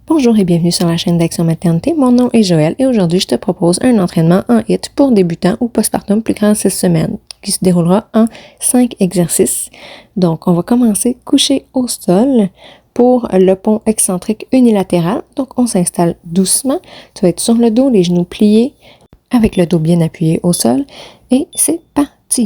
Bonjour et bienvenue sur la chaîne d'Action Maternité. Mon nom est Joël et aujourd'hui je te propose un entraînement en HIIT pour débutants ou postpartum plus grand 6 semaines qui se déroulera en 5 exercices. Donc on va commencer couché au sol pour le pont excentrique unilatéral. Donc on s'installe doucement. Tu vas être sur le dos, les genoux pliés avec le dos bien appuyé au sol et c'est parti!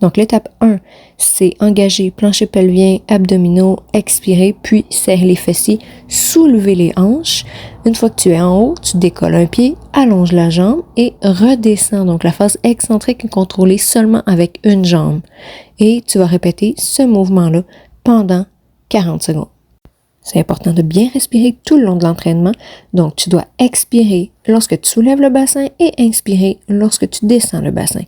Donc, l'étape 1, c'est engager plancher pelvien, abdominaux, expirer, puis serrer les fessiers, soulever les hanches. Une fois que tu es en haut, tu décolles un pied, allonge la jambe et redescends. Donc, la phase excentrique est contrôlée seulement avec une jambe. Et tu vas répéter ce mouvement-là pendant 40 secondes. C'est important de bien respirer tout le long de l'entraînement. Donc, tu dois expirer lorsque tu soulèves le bassin et inspirer lorsque tu descends le bassin.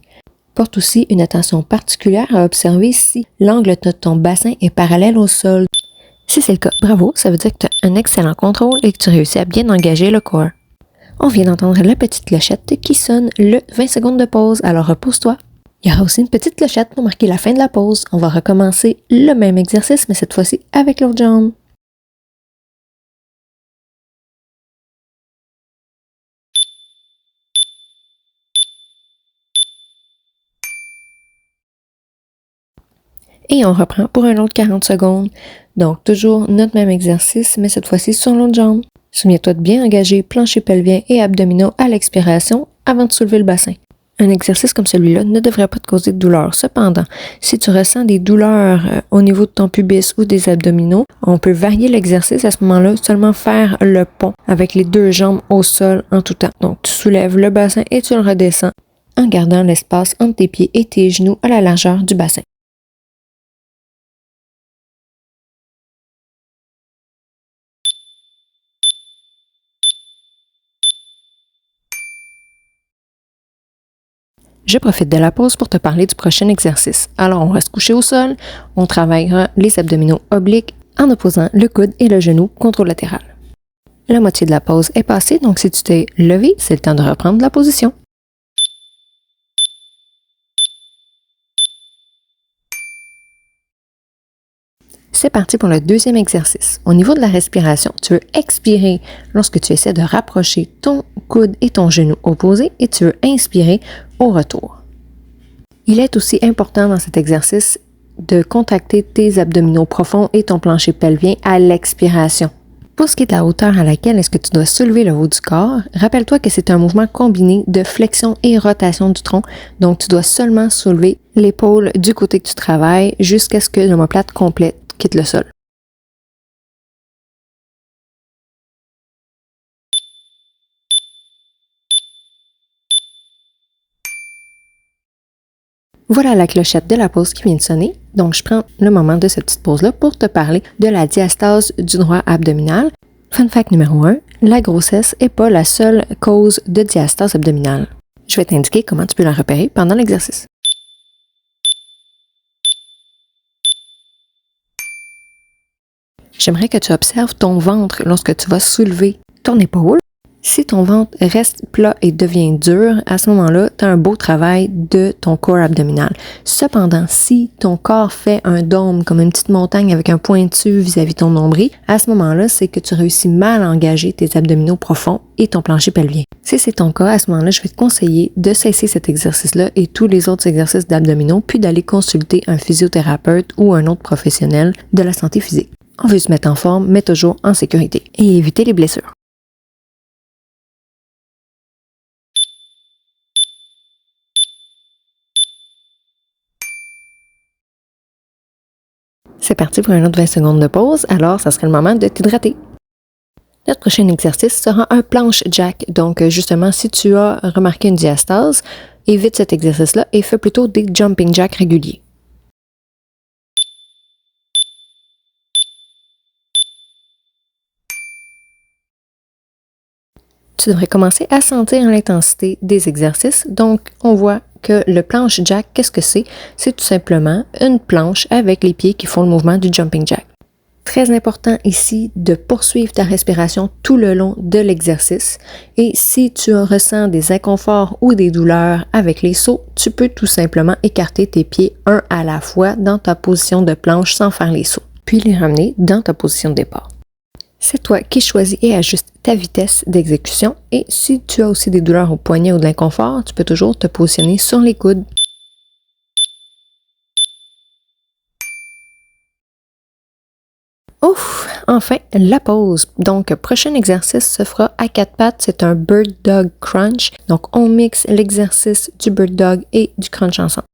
Porte aussi une attention particulière à observer si l'angle de ton bassin est parallèle au sol. Si c'est le cas, bravo, ça veut dire que tu as un excellent contrôle et que tu réussis à bien engager le corps. On vient d'entendre la petite clochette qui sonne le 20 secondes de pause, alors repose-toi. Il y aura aussi une petite clochette pour marquer la fin de la pause. On va recommencer le même exercice, mais cette fois-ci avec l'autre jambe. Et on reprend pour un autre 40 secondes. Donc, toujours notre même exercice, mais cette fois-ci sur l'autre jambe. Souviens-toi de bien engager plancher pelvien et abdominaux à l'expiration avant de soulever le bassin. Un exercice comme celui-là ne devrait pas te causer de douleur. Cependant, si tu ressens des douleurs au niveau de ton pubis ou des abdominaux, on peut varier l'exercice à ce moment-là, seulement faire le pont avec les deux jambes au sol en tout temps. Donc, tu soulèves le bassin et tu le redescends en gardant l'espace entre tes pieds et tes genoux à la largeur du bassin. Je profite de la pause pour te parler du prochain exercice. Alors, on reste couché au sol, on travaillera les abdominaux obliques en opposant le coude et le genou contralatéral. La moitié de la pause est passée, donc si tu t'es levé, c'est le temps de reprendre la position. C'est parti pour le deuxième exercice. Au niveau de la respiration, tu veux expirer lorsque tu essaies de rapprocher ton coude et ton genou opposé et tu veux inspirer au retour. Il est aussi important dans cet exercice de contracter tes abdominaux profonds et ton plancher pelvien à l'expiration. Pour ce qui est de la hauteur à laquelle est-ce que tu dois soulever le haut du corps, rappelle-toi que c'est un mouvement combiné de flexion et rotation du tronc, donc tu dois seulement soulever l'épaule du côté que tu travailles jusqu'à ce que l'omoplate complète quitte le sol. Voilà la clochette de la pause qui vient de sonner. Donc, je prends le moment de cette petite pause-là pour te parler de la diastase du droit abdominal. Fun fact numéro 1, la grossesse n'est pas la seule cause de diastase abdominale. Je vais t'indiquer comment tu peux la repérer pendant l'exercice. J'aimerais que tu observes ton ventre lorsque tu vas soulever ton épaule. Si ton ventre reste plat et devient dur, à ce moment-là, tu as un beau travail de ton corps abdominal. Cependant, si ton corps fait un dôme comme une petite montagne avec un pointu vis-à-vis ton nombril, à ce moment-là, c'est que tu réussis mal à engager tes abdominaux profonds et ton plancher pelvien. Si c'est ton cas, à ce moment-là, je vais te conseiller de cesser cet exercice-là et tous les autres exercices d'abdominaux, puis d'aller consulter un physiothérapeute ou un autre professionnel de la santé physique. On veut se mettre en forme, mais toujours en sécurité et éviter les blessures. C'est parti pour un autre 20 secondes de pause, alors ça serait le moment de t'hydrater. Notre prochain exercice sera un planche jack. Donc justement, si tu as remarqué une diastase, évite cet exercice-là et fais plutôt des jumping jacks réguliers. Tu devrais commencer à sentir l'intensité des exercices. Donc, on voit que le planche jack, qu'est-ce que c'est? C'est tout simplement une planche avec les pieds qui font le mouvement du jumping jack. Très important ici de poursuivre ta respiration tout le long de l'exercice. Et si tu ressens des inconforts ou des douleurs avec les sauts, tu peux tout simplement écarter tes pieds un à la fois dans ta position de planche sans faire les sauts, puis les ramener dans ta position de départ. C'est toi qui choisis et ajustes ta vitesse d'exécution et si tu as aussi des douleurs au poignet ou de l'inconfort, tu peux toujours te positionner sur les coudes. Ouf! Enfin, la pause. Donc, prochain exercice se fera à quatre pattes. C'est un Bird Dog Crunch. Donc, on mixe l'exercice du Bird Dog et du crunch ensemble.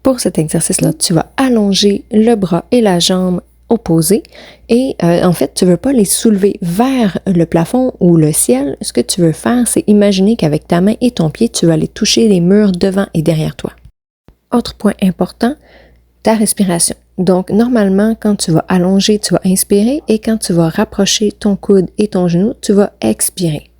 Pour cet exercice-là, tu vas allonger le bras et la jambe opposés et en fait, tu ne veux pas les soulever vers le plafond ou le ciel. Ce que tu veux faire, c'est imaginer qu'avec ta main et ton pied, tu vas aller toucher les murs devant et derrière toi. Autre point important, ta respiration. Donc, normalement, quand tu vas allonger, tu vas inspirer et quand tu vas rapprocher ton coude et ton genou, tu vas expirer.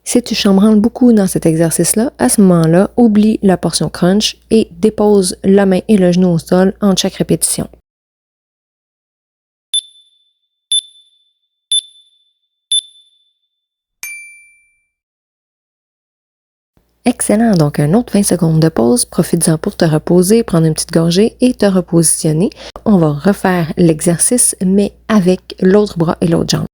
Si tu chambranles beaucoup dans cet exercice-là, à ce moment-là, oublie la portion crunch et dépose la main et le genou au sol entre chaque répétition. Excellent, donc un autre 20 secondes de pause, profite-en pour te reposer, prendre une petite gorgée et te repositionner. On va refaire l'exercice, mais avec l'autre bras et l'autre jambe.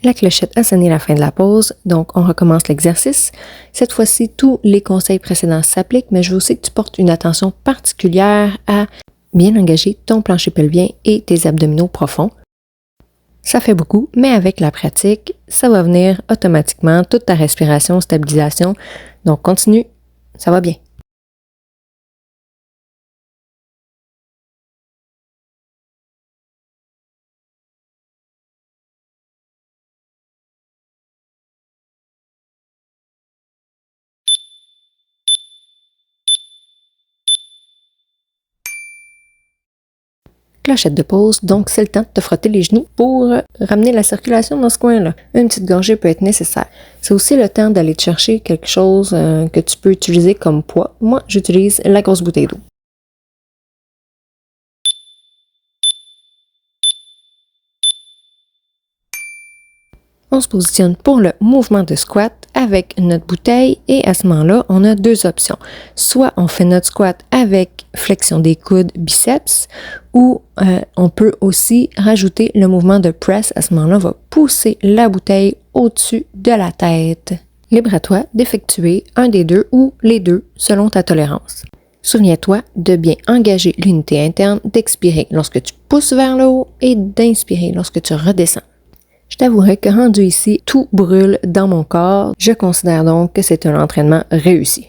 La clochette a sonné la fin de la pause, donc on recommence l'exercice. Cette fois-ci, tous les conseils précédents s'appliquent, mais je veux aussi que tu portes une attention particulière à bien engager ton plancher pelvien et tes abdominaux profonds. Ça fait beaucoup, mais avec la pratique, ça va venir automatiquement, toute ta respiration, stabilisation. Donc continue, ça va bien. Clochette de pause, donc c'est le temps de te frotter les genoux pour ramener la circulation dans ce coin-là. Une petite gorgée peut être nécessaire. C'est aussi le temps d'aller te chercher quelque chose que tu peux utiliser comme poids. Moi, j'utilise la grosse bouteille d'eau. On se positionne pour le mouvement de squat avec notre bouteille et à ce moment-là, on a deux options. Soit on fait notre squat avec flexion des coudes biceps ou on peut aussi rajouter le mouvement de press. À ce moment-là, on va pousser la bouteille au-dessus de la tête. Libre à toi d'effectuer un des deux ou les deux selon ta tolérance. Souviens-toi de bien engager l'unité interne, d'expirer lorsque tu pousses vers le haut et d'inspirer lorsque tu redescends. Je t'avouerai que rendu ici, tout brûle dans mon corps. Je considère donc que c'est un entraînement réussi.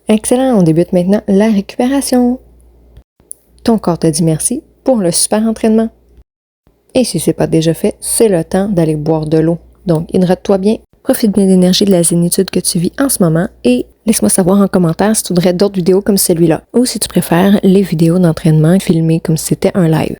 Excellent, on débute maintenant la récupération. Ton corps te dit merci pour le super entraînement. Et si ce n'est pas déjà fait, c'est le temps d'aller boire de l'eau. Donc, hydrate-toi bien, profite bien de l'énergie de la zénitude que tu vis en ce moment et laisse-moi savoir en commentaire si tu voudrais d'autres vidéos comme celui-là ou si tu préfères les vidéos d'entraînement filmées comme si c'était un live.